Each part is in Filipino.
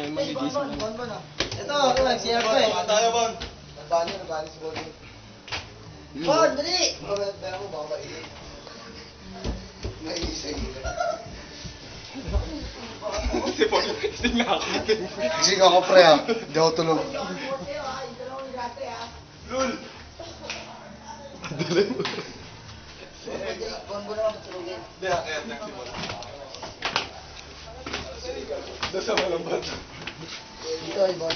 tayo magigising. Ito, nag-CR ko eh. Tayo, Bon. Nabali si Bon. Bon, dali! Pero mo, baka mainit. Naiisay. Gising na ako. Gising ako, pre, ha? Hindi ako tulog. Lul! Bon, naman matulogin. Hindi, kaya nagsimula. Doon sa malambat. Dito, Bon.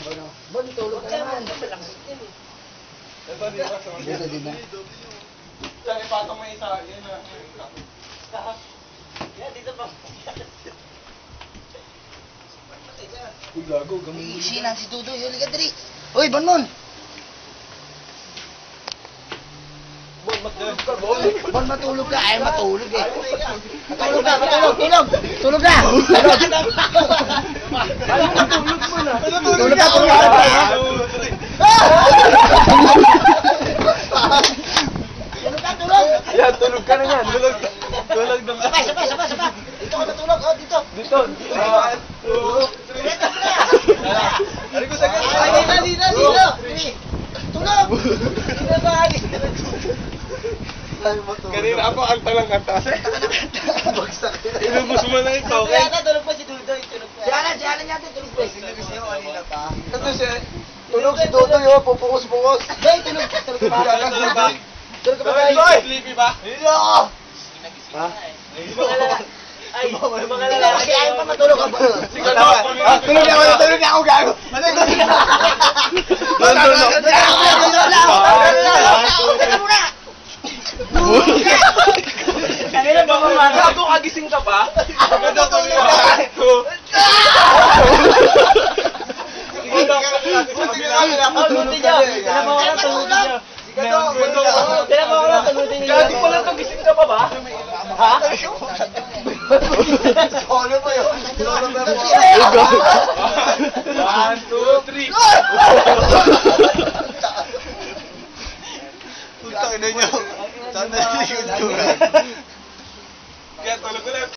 Bon, tulog ka naman. Ito, di ba? Sa Dito, di ba? Yan, ipatong mo isa. Yan na. Yan, dito pa. Uy, gago. Gamon. Easy lang si Tudoy. Huli ka, dali. Uy, Bon. Bon, matulog ka, Bon. Bon, matulog ka. Ay, matulog eh. Tulog ka. Tulog ka. Tulog ka. Yan, tulog ka na yan. Tulog na. Sabay. Dito ka natulog. Oh, dito. Dito. 1, 2, 3. Ano ko sa Dito. Tulog. Kanina ako ang talang atas. Bagsak. Inubos mo na ito. Tulog pa si Dudoy. Si Alan natin. Tulog pa. Ito siya. Tulog si Dodoy, oh. Pupukos-pukos. Doy, tulog pa. Tulog pa. Tulog pa. Sleepy ba? Ha? Ay, mga Kasi ayaw pa matulog ka ba? Tulog na ako, gago. Kanina ba mamata? Gago, kagising ka pa? Gago pa lang kagising ka pa ba? Ha? Solo pa yun. 1, 2, 3. Putang ina niyo. Sana likod ko.